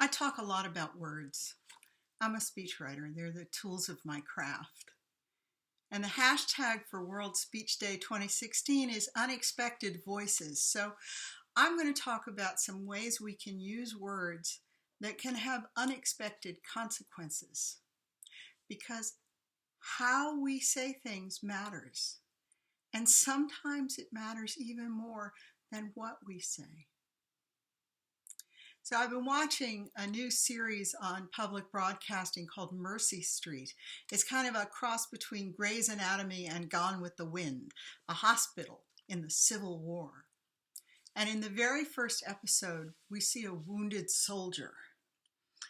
I talk a lot about words. I'm a speechwriter. They're the tools of my craft. And the hashtag for World Speech Day 2016 is unexpected voices. So I'm going to talk about some ways we can use words that can have unexpected consequences. Because how we say things matters. And sometimes it matters even more than what we say. So I've been watching a new series on public broadcasting called Mercy Street. It's kind of a cross between Grey's Anatomy and Gone with the Wind, a hospital in the Civil War. And in the very first episode, we see a wounded soldier.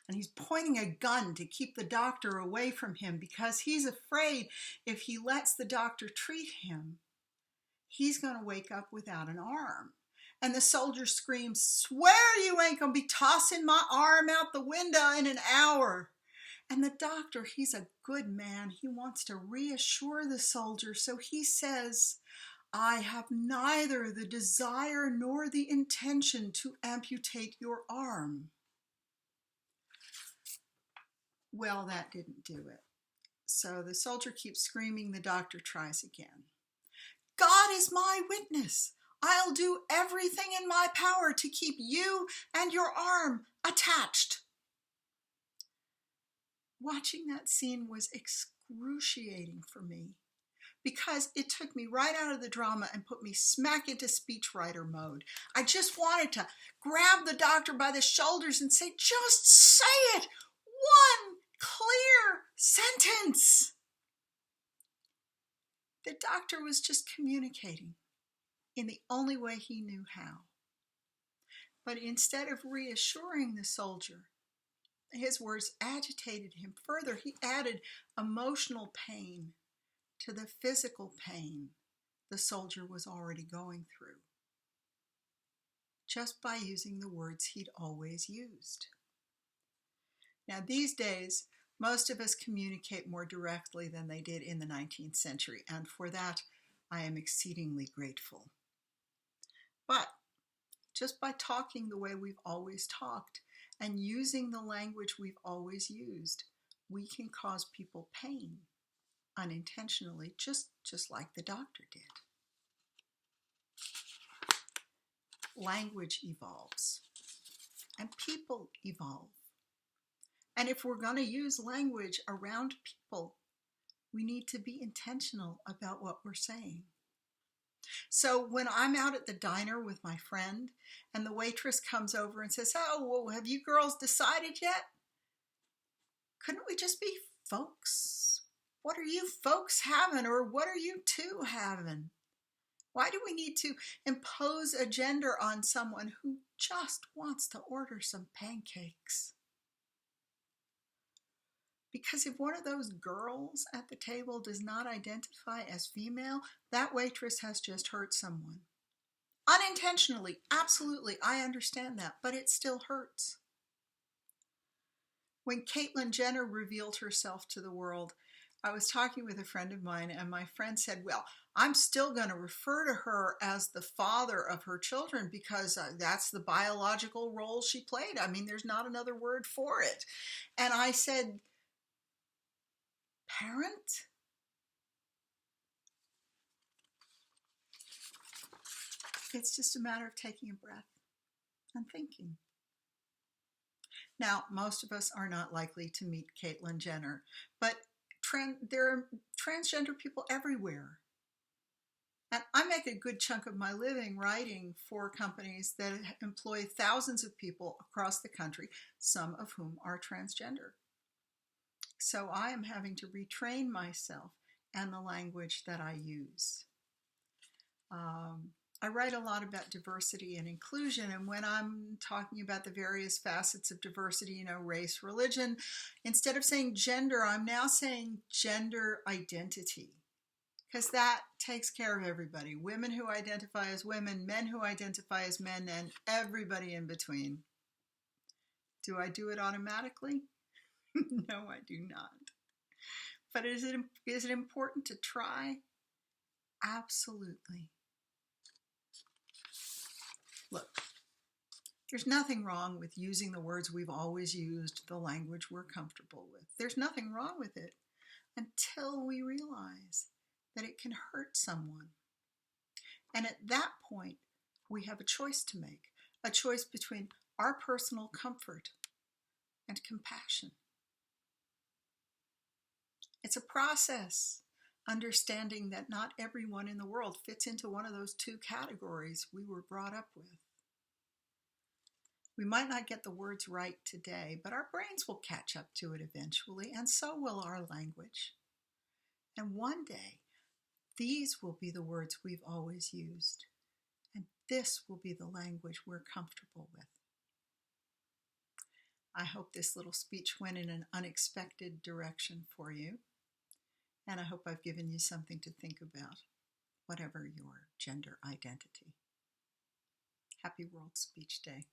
And he's pointing a gun to keep the doctor away from him because he's afraid if he lets the doctor treat him, he's going to wake up without an arm. And the soldier screams, "Swear you ain't gonna be tossing my arm out the window in an hour." And the doctor, he's a good man. He wants to reassure the soldier. So he says, "I have neither the desire nor the intention to amputate your arm." Well, that didn't do it. So the soldier keeps screaming. The doctor tries again. "God is my witness. I'll do everything in my power to keep you and your arm attached." Watching that scene was excruciating for me because it took me right out of the drama and put me smack into speechwriter mode. I just wanted to grab the doctor by the shoulders and say, "Just say it! One clear sentence!" The doctor was just communicating in the only way he knew how. But instead of reassuring the soldier, his words agitated him further. He added emotional pain to the physical pain the soldier was already going through, just by using the words he'd always used. Now, these days, most of us communicate more directly than they did in the 19th century, and for that, I am exceedingly grateful. But just by talking the way we've always talked and using the language we've always used, we can cause people pain unintentionally, just like the doctor did. Language evolves and people evolve. And if we're going to use language around people, we need to be intentional about what we're saying. So when I'm out at the diner with my friend and the waitress comes over and says, "Oh, well, have you girls decided yet?" Couldn't we just be folks? What are you folks having, or what are you two having? Why do we need to impose a gender on someone who just wants to order some pancakes? Because if one of those girls at the table does not identify as female, that waitress has just hurt someone. Unintentionally, absolutely, I understand that, but it still hurts. When Caitlyn Jenner revealed herself to the world, I was talking with a friend of mine, and my friend said, "Well, I'm still going to refer to her as the father of her children because that's the biological role she played. I mean, there's not another word for it." And I said, "Parent?" It's just a matter of taking a breath and thinking. Now, most of us are not likely to meet Caitlyn Jenner, but there are transgender people everywhere. And I make a good chunk of my living writing for companies that employ thousands of people across the country, some of whom are transgender. So I am having to retrain myself and the language that I use. I write a lot about diversity and inclusion, and when I'm talking about the various facets of diversity, race, religion, instead of saying gender, I'm now saying gender identity, because that takes care of everybody. Women who identify as women, men who identify as men, and everybody in between. Do I do it automatically? No, I do not. But is it important to try? Absolutely. Look, There's nothing wrong with using the words we've always used, the language we're comfortable with. There's nothing wrong with it until we realize that it can hurt someone. And at that point, we have a choice to make, a choice between our personal comfort and compassion. It's a process, understanding that not everyone in the world fits into one of those two categories we were brought up with. We might not get the words right today, but our brains will catch up to it eventually, and so will our language. And one day, these will be the words we've always used, and this will be the language we're comfortable with. I hope this little speech went in an unexpected direction for you, and I hope I've given you something to think about, whatever your gender identity. Happy World Speech Day.